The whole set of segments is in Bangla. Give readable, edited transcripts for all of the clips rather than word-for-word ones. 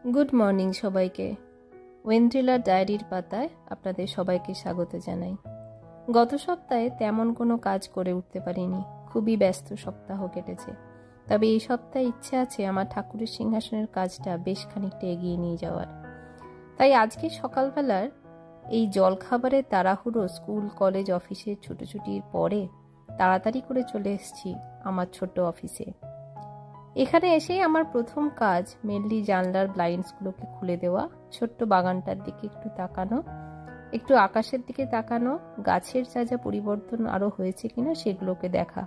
গুড মর্নিং সবাইকে। ওয়েন্ড্রিলার ডায়েরির পাতায় আপনাদের সবাইকে স্বাগত জানাই। গত সপ্তাহে তেমন কোনো কাজ করে উঠতে পারিনি, খুবই ব্যস্ত সপ্তাহ কেটেছে। তবে এই সপ্তাহে ইচ্ছে আছে আমার ঠাকুরের সিংহাসনের কাজটা বেশ খানিকটা এগিয়ে নিয়ে যাওয়ার। তাই আজকে সকালবেলার এই জলখাবারের তাড়াহুড়ো স্কুল কলেজ অফিসের ছুটোছুটির পরে তাড়াতাড়ি করে চলে এসেছি আমার ছোট্ট অফিসে। এখানে এসেই আমার প্রথম কাজ মেনলি জানলার ব্লাইন্ডসগুলোকে খুলে দেওয়া, ছোট্ট বাগানটার দিকে একটু তাকানো, একটু আকাশের দিকে তাকানো, গাছের যা পরিবর্তন আরও হয়েছে কিনা সেগুলোকে দেখা।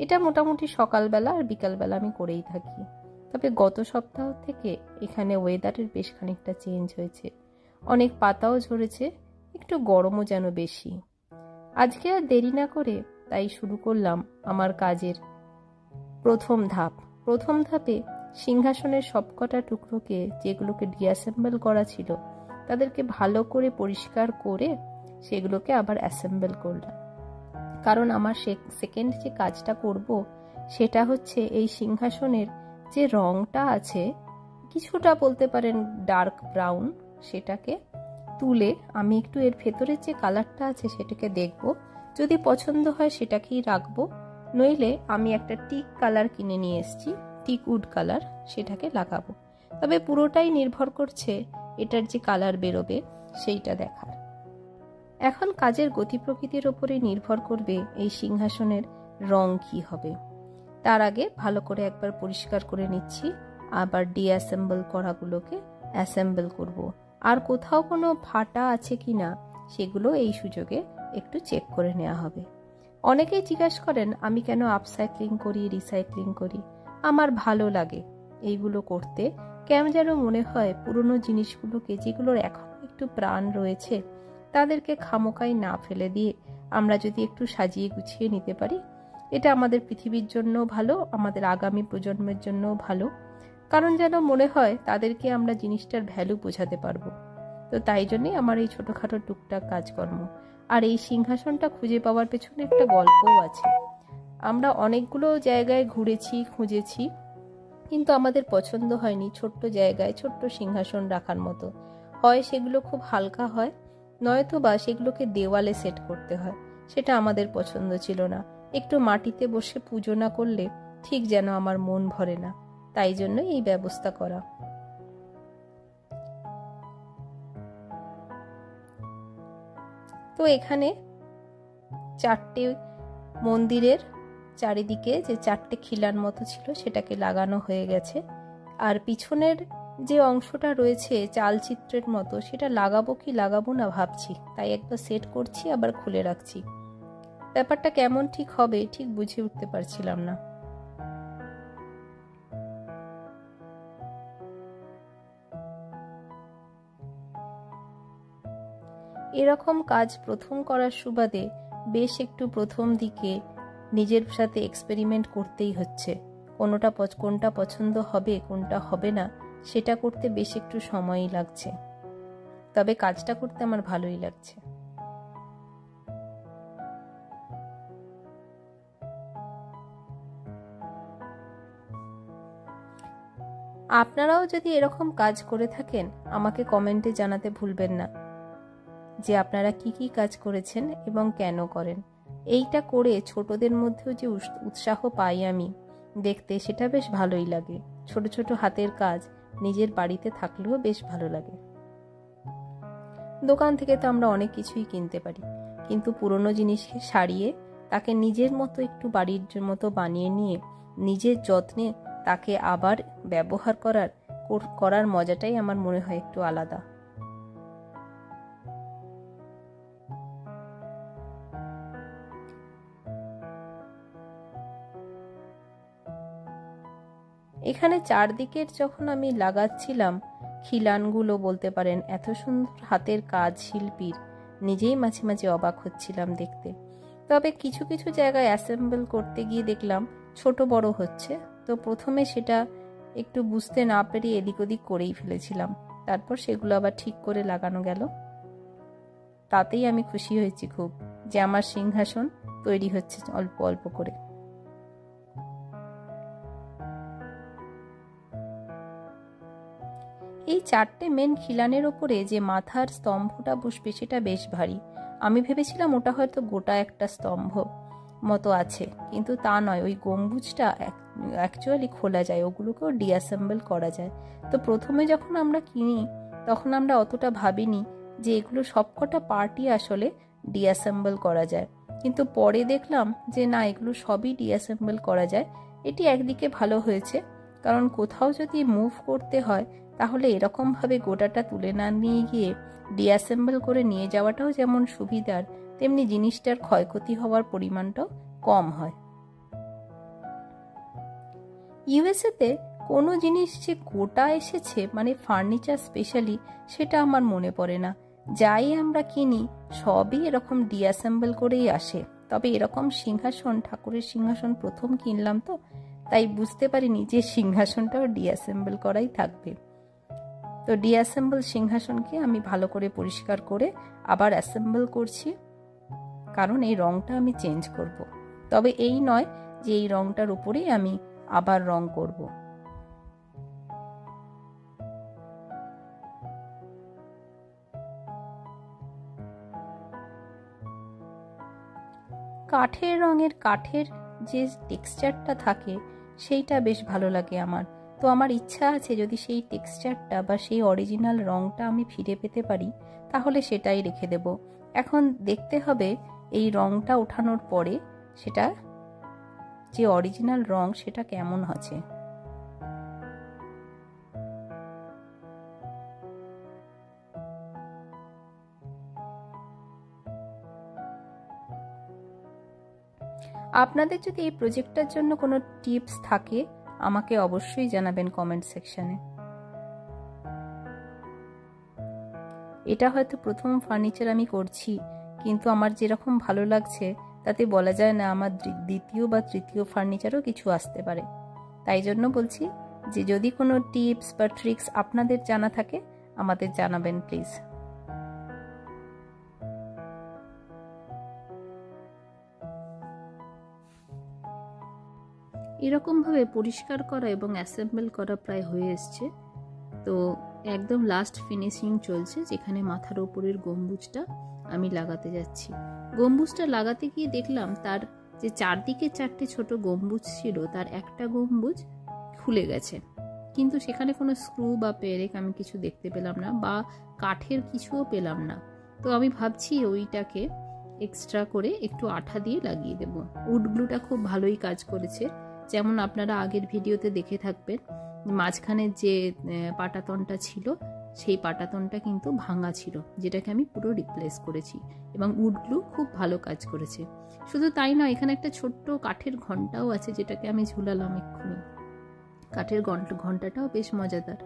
এটা মোটামুটি সকালবেলা আর বিকালবেলা আমি করেই থাকি। তবে গত সপ্তাহ থেকে এখানে ওয়েদারের বেশ খানিকটা চেঞ্জ হয়েছে, অনেক পাতাও ঝরেছে, একটু গরমও যেন বেশি। আজকে আর দেরি না করে তাই শুরু করলাম আমার কাজের প্রথম ধাপে সিংহাসনের সবকটা টুকরোকে, যেগুলোকে ডিঅ্যাসেম্বল করা ছিল, তাদেরকে ভালো করে পরিষ্কার করে সেগুলোকে আবার অ্যাসেম্বল করলাম। কারণ আমার সেকেন্ড যে কাজটা করব সেটা হচ্ছে এই সিংহাসনের যে রংটা আছে, কিছুটা বলতে পারেন ডার্ক ব্রাউন, সেটাকে তুলে আমি একটু এর ভেতরের যে কালারটা আছে সেটাকে দেখব, যদি পছন্দ হয় সেটাকেই রাখবো, নইলে আমি একটা টিক কালার কিনে নিয়ে এসেছি, টিক উড কালার, সেটাকে লাগাবো। তবে পুরোটাই নির্ভর করছে এটার যে কালার বেরোবে সেইটা দেখার। এখন কাজের গতি প্রকৃতির ওপরে নির্ভর করবে এই সিংহাসনের রং কি হবে। তার আগে ভালো করে একবার পরিষ্কার করে নিচ্ছি, আবার ডিঅ্যাসেম্বল করাগুলোকে অ্যাসেম্বল করব। আর কোথাও কোনো ফাটা আছে কিনা সেগুলো এই সুযোগে একটু চেক করে নেওয়া হবে। অনেকেই জিজ্ঞাসা করেন আমি কেন আপসাইক্লিং করি, রিসাইক্লিং করি। আমার ভালো লাগে এইগুলো করতে। কেমন যেন মনে হয় পুরনো জিনিসগুলোকে, যেগুলোর এখন একটু প্রাণ রয়েছে, তাদেরকে খামোকাই না ফেলে দিয়ে আমরা যদি একটু সাজিয়ে গুছিয়ে নিতে পারি, এটা আমাদের পৃথিবীর জন্য ভালো, আমাদের আগামী প্রজন্মের জন্য ভালো। কারণ যেন মনে হয় তাদেরকে আমরা জিনিসটার ভ্যালু বোঝাতে পারবো। তো তাই জন্যই আমার এই ছোটোখাটো টুকটাক কাজকর্ম। আর এই সিংহাসনটা খুঁজে পাওয়ার পেছনে একটা গল্পও আছে। আমরা অনেকগুলো জায়গায় ঘুরেছি, খুঁজেছি, কিন্তু আমাদের পছন্দ হয়নি ছোট্ট জায়গায় ছোট্ট সিংহাসন রাখার মতো। হয় সেগুলো খুব হালকা হয়, নয়তো বা সেগুলোকে দেওয়ালে সেট করতে হয়, সেটা আমাদের পছন্দ ছিল না। একটু মাটিতে বসে পুজো না করলে ঠিক যেন আমার মন ভরে না, তাই জন্য এই ব্যবস্থা করা। তো এখানে চারটে মন্দিরের চারিদিকে যে চারটে খিলান মতো ছিল সেটাকে লাগানো হয়ে গেছে। আর পিছনের যে অংশটা রয়েছে চালচিত্রের মতো, সেটা লাগাবো কি লাগাবো না ভাবছি, তাই একবার সেট করছি আবার খুলে রাখছি। ব্যাপারটা কেমন ঠিক হবে ঠিক বুঝে উঠতে পারছিলাম না। এরকম কাজ প্রথম করার সুবাদে বেশ একটু প্রথম দিকে নিজের সাথে এক্সপেরিমেন্ট করতেই হচ্ছে। কোনটা পছন্দ হবে কোনটা হবে না সেটা করতে বেশ একটু সময়ই লাগছে, তবে কাজটা করতে আমার ভালোই লাগছে। আপনারাও যদি এরকম কাজ করে থাকেন আমাকে কমেন্টে জানাতে ভুলবেন না যে আপনারা কি কি কাজ করেছেন এবং কেন করেন। এইটা করে ছোটদের মধ্যেও যে উৎসাহ পাই আমি দেখতে, সেটা বেশ ভালোই লাগে। ছোট ছোট হাতের কাজ নিজের বাড়িতে থাকলেও বেশ ভালো লাগে। দোকান থেকে তো আমরা অনেক কিছুই কিনতে পারি, কিন্তু পুরনো জিনিসকে সারিয়ে তাকে নিজের মতো একটু বাড়ির মতো বানিয়ে নিয়ে নিজের যত্নে তাকে আবার ব্যবহার করার মজাটাই আমার মনে হয় একটু আলাদা। এখানে চারদিকের যখন আমি লাগাচ্ছিলাম খিলানগুলো, বলতে পারেন এত সুন্দর হাতের কাজ শিল্পীর, নিজেই মাঝে মাঝে অবাক হচ্ছিলাম দেখতে। তবে কিছু কিছু জায়গায় অ্যাসেম্বল করতে গিয়ে দেখলাম ছোট বড় হচ্ছে, তো প্রথমে সেটা একটু বুঝতে না পেরে এদিক ওদিক করেই ফেলেছিলাম। তারপর সেগুলো আবার ঠিক করে লাগানো গেল। তাতেই আমি খুশি হয়েছি খুব যে আমার সিংহাসন তৈরি হচ্ছে অল্প অল্প করে। এই 4টে মেন খিলানের ওপরে যে মাথার স্তম্ভটা বসবে সেটা বেশ ভারী। আমি ভেবেছিলাম ওটা হয়তো গোটা একটা স্তম্ভ মতো আছে, কিন্তু তা নয়। ওই গম্বুজটা অ্যাকচুয়ালি খোলা যায়, ওগুলোকেও ডিঅ্যাসেম্বল করা যায়। তো প্রথমে যখন আমরা কিনি তখন আমরা অতটা ভাবিনি যে এগুলো সবকটা পার্টই আসলে ডিঅ্যাসেম্বল করা যায়, কিন্তু পরে দেখলাম যে না, এগুলো সবই ডিঅ্যাসেম্বল করা যায়। এটি একদিকে ভালো হয়েছে, কারণ কোথাও যদি মুভ করতে হয় তাহলে এরকমভাবে গোটাটা তুলে না নিয়ে গিয়ে ডিঅ্যাসেম্বল করে নিয়ে যাওয়াটাও যেমন সুবিধার, তেমনি জিনিসটার ক্ষয়ক্ষতি হওয়ার পরিমাণটাও কম হয়। ইউএসএতে কোনো জিনিস যে গোটা এসেছে, মানে ফার্নিচার স্পেশালি, সেটা আমার মনে পড়ে না। যাই আমরা কিনি সবই এরকম ডিঅ্যাসেম্বল করেই আসে। তবে এরকম সিংহাসন, ঠাকুরের সিংহাসন প্রথম কিনলাম তো, তাই বুঝতে পারিনি যে সিংহাসনটাও ডিঅ্যাসেম্বল করাই থাকবে। তো ডিঅ্যাসেম্বল সিংহাসনকে আমি ভালো করে পরিষ্কার করে আবার অ্যাসেম্বল করছি, কারণ এই রংটা আমি চেঞ্জ করব। তবে এই নয় যে এই রংটার উপরেই আমি আবার রং করব। কাঠের রঙের কাঠের যে টেক্সচারটা থাকে সেইটা বেশ ভালো লাগে আমার। তো আমার ইচ্ছা আছে যদি সেই টেক্সচারটা বা সেই অরিজিনাল রংটা আমি ফিরে পেতে পারি তাহলে সেটাই রেখে দেব। এখন দেখতে হবে এই রংটা ওঠানোর পরে সেটা যে অরিজিনাল রং সেটা কেমন আছে। আপনাদের যদি এই প্রজেক্টটার জন্য কোনো টিপস থাকে আমাকে অবশ্যই জানাবেন কমেন্ট সেকশনে। এটা হয়তো প্রথম ফার্নিচার আমি করছি, কিন্তু আমার যেরকম ভালো লাগছে তাতে বলা যায় না আমার দ্বিতীয় বা তৃতীয় ফার্নিচারও কিছু আসতে পারে। তাই জন্য বলছি যে যদি কোনো টিপস বা ট্রিক্স আপনাদের জানা থাকে আমাদের জানাবেন প্লিজ। এরকমভাবে পরিষ্কার করা এবং অ্যাসেম্বল করা প্রায় হয়ে এসছে। তো একদম লাস্ট ফিনিশিং চলছে, যেখানে মাথার ওপরের গম্বুজটা আমি লাগাতে যাচ্ছি। গম্বুজটা লাগাতে গিয়ে দেখলাম তার যে চারদিকে 4টে ছোট গম্বুজ ছিল তার একটা গম্বুজ খুলে গেছে, কিন্তু সেখানে কোনো স্ক্রু বা পেরেক আমি কিছু দেখতে পেলাম না, বা কাঠের কিছুও পেলাম না। তো আমি ভাবছি ওইটাকে এক্সট্রা করে একটু আঠা দিয়ে লাগিয়ে দেব। উড গ্লুটা খুব ভালোই কাজ করেছে, যেমন আপনারা আগের ভিডিওতে দেখে থাকবেন মাঝখানে যে পাটাতনটা ছিল সেই পাটাতনটা কিন্তু ভাঙা ছিল, যেটাকে আমি পুরো রিপ্লেস করেছি, এবং উড গ্লু খুব ভালো কাজ করেছে। শুধু তাই নয়, এখানে একটা ছোট্ট কাঠের ঘন্টাও আছে যেটাকে আমি ঝুলালাম এক্ষুনি। কাঠের ঘন্টাটাও বেশ মজাদার।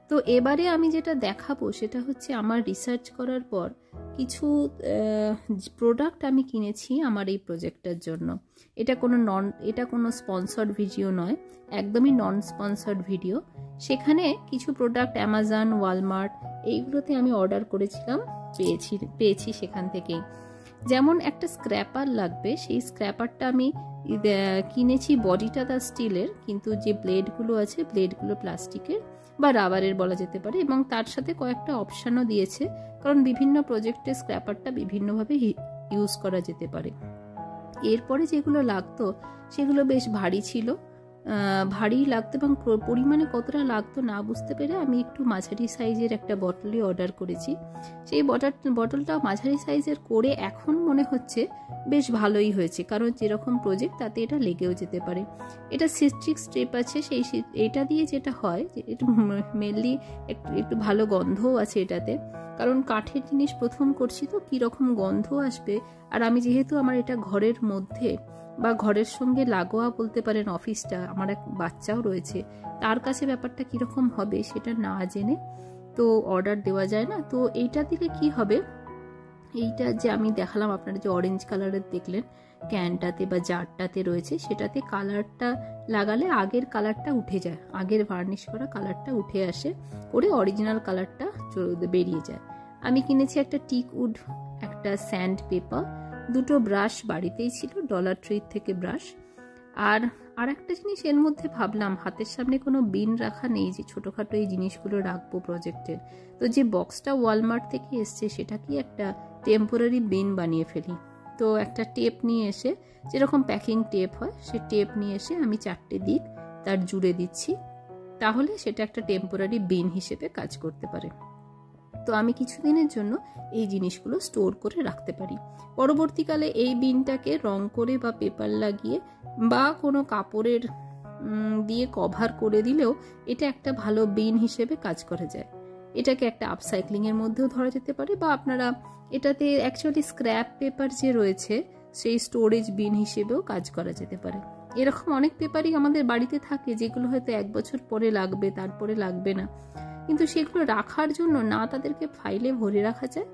তো এবারে আমি যেটা দেখাবো সেটা হচ্ছে আমার রিসার্চ করার পর কিছু প্রোডাক্ট আমি কিনেছি আমার এই প্রজেক্টটার জন্য। এটা কোনো স্পন্সর্ড ভিডিও নয়, একদমই নন স্পন্সর্ড ভিডিও। সেখানে কিছু প্রোডাক্ট অ্যামাজন, ওয়ালমার্ট এইগুলোতে আমি অর্ডার করেছিলাম, পেয়েছি সেখান থেকেই। যেমন একটা স্ক্র্যাপার লাগবে, সেই স্ক্র্যাপারটা আমি কিনেছি, বডিটা তার স্টিলের, কিন্তু যে ব্লেডগুলো আছে ব্লেডগুলো প্লাস্টিকের বা রাবারের বলা যেতে পারে, এবং তার সাথে কয়েকটা অপশানও দিয়েছে, কারণ বিভিন্ন প্রজেক্টে স্ক্র্যাপারটা বিভিন্নভাবে ইউজ করা যেতে পারে। এরপরে যেগুলো লাগতো সেগুলো বেশ ভারী ছিল, ভারী লাগতো, এবং পরিমাণে কতটা লাগতো না বুঝতে পেরে আমি একটু মাঝারি সাইজের একটা বটলই অর্ডার করেছি। সেই বটলটা মাঝারি সাইজের করে এখন মনে হচ্ছে বেশ ভালোই হয়েছে, কারণ যেরকম প্রজেক্ট তাতে এটা লেগেও যেতে পারে। এটা সিস্ট্রিক স্ট্রিপ আছে, এটা দিয়ে যেটা হয় যে একটু মেনলি একটু ভালো গন্ধও আছে এটাতে, কারণ কাঠের জিনিস প্রথম করছি তো কীরকম গন্ধ আসবে। আর আমি যেহেতু আমার এটা ঘরের মধ্যে বা ঘরের সঙ্গে লাগোয়া বলতে পারেন অফিসটা, আমার এক বাচ্চাও রয়েছে, তার কাছে ব্যাপারটা কীরকম হবে সেটা না জেনে তো অর্ডার দেওয়া যায় না। তো এইটা দিলে কি হবে, এইটা যে আমি দেখালাম আপনারা যে অরেঞ্জ কালারের দেখলেন ক্যানটাতে বা জারটাতে রয়েছে, সেটাতে কালারটা লাগালে আগের কালারটা উঠে যায়, আগের ভার্নিশ করা কালারটা উঠে আসে, করে অরিজিনাল কালারটা বেরিয়ে যায়। আমি কিনেছি একটা টিক উড, একটা স্যান্ড পেপার, দুটো ব্রাশ বাড়িতেই ছিল ডলার ট্রি থেকে ব্রাশ, আর আরেকটা জিনিস এর মধ্যে ভাবলাম, হাতের সামনে কোনো বিন রাখা নেই যে ছোটোখাটো এই জিনিসগুলো রাখবো প্রজেক্টের, তো যে বক্সটা ওয়ালমার্ট থেকে এসছে সেটাকেই একটা টেম্পোরারি বিন বানিয়ে ফেলি। তো একটা টেপ নিয়ে এসে, যেরকম প্যাকিং টেপ হয় সে টেপ নিয়ে এসে আমি 4টে দিক তার জুড়ে দিচ্ছি, তাহলে সেটা একটা টেম্পোরারি বিন হিসেবে কাজ করতে পারে। তো আমি কিছুদিনের জন্য এই জিনিসগুলো স্টোর করে রাখতে পারি। পরবর্তীকালে এই বিনটাকে রং করে বা পেপার লাগিয়ে বা কোনো কাপড়ের দিয়ে কভার করে দিলেও এটা একটা ভালো বিন হিসেবে কাজ করে যায়। এটাকে একটা আপসাইক্লিংয়ের মধ্যেও ধরা যেতে পারে, বা আপনারা এটাতে অ্যাকচুয়ালি স্ক্র্যাপ পেপার যে রয়েছে সেই স্টোরেজ বিন হিসেবেও কাজ করা যেতে পারে। এরকম অনেক পেপারই আমাদের বাড়িতে থাকে যেগুলো হয়তো 1 বছর পরে লাগবে, তারপরে লাগবে না, কিন্তু সেগুলো রাখার জন্য না তাদেরকে ফাইলে ভরে রাখা যায়,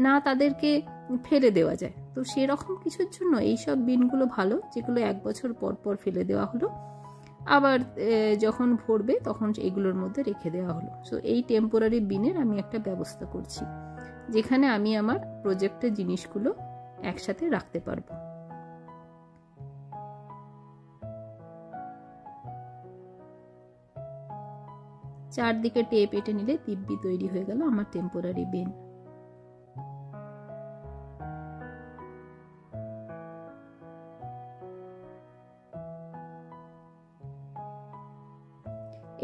না তাদেরকে ফেলে দেওয়া যায়। তো সেরকম কিছুর জন্য এইসব বিনগুলো ভালো, যেগুলো 1 বছর পর পর ফেলে দেওয়া হলো, আবার যখন ভরবে তখন এগুলোর মধ্যে রেখে দেওয়া হলো। সো এই টেম্পোরারি বিনের আমি একটা ব্যবস্থা করছি, যেখানে আমি আমার প্রজেক্টের জিনিসগুলো একসাথে রাখতে পারবো। চারদিকে টেপ এঁটে নিলে দিব্যি তৈরি হয়ে গেল আমার টেম্পোরারি বিন।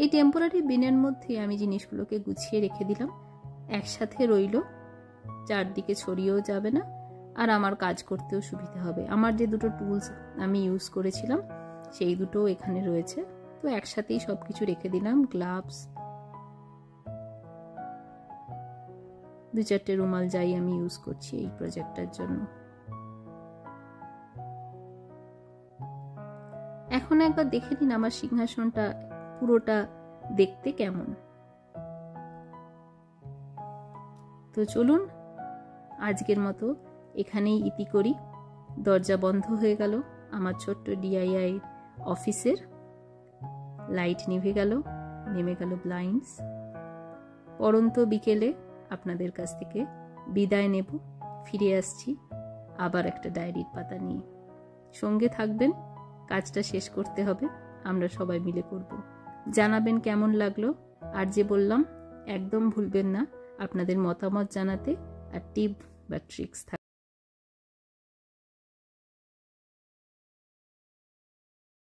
এই টেম্পোরারি বিনের মধ্যে আমি জিনিসগুলোকে গুছিয়ে রেখে দিলাম, একসাথে রইল, চারদিকে ছড়িয়েও যাবে না, আর আমার কাজ করতেও সুবিধা হবে। আমার যে দুটো টুলস আমি ইউজ করেছিলাম সেই দুটোও এখানে রয়েছে, তো একসাথেই সব কিছু রেখে দিলাম। গ্লাভস, 2-4টে রুমাল যাই আমি ইউজ করছি এই প্রজেক্টটার জন্য। এখন একবার দেখে নিন আমার সিংহাসনটা পুরোটা দেখতে কেমন। তো চলুন আজকের মতো এখানেই ইতি করি। দরজা বন্ধ হয়ে গেল আমার ছোট্ট DIY অফিসের, লাইট নিভে গেল, নেমে গেল ব্লাইন্ডস। পরন্ত বিকেলে আপনাদের কাছ থেকে বিদায় নেব, ফিরে আসছি আবার একটা ডায়েরির পাতা নিয়ে। সঙ্গে থাকবেন, কাজটা শেষ করতে হবে, আমরা সবাই মিলে করব। জানাবেন কেমন লাগলো, আর যে বললাম একদম ভুলবেন না আপনাদের মতামত জানাতে, আর টিপ বা ট্রিক্স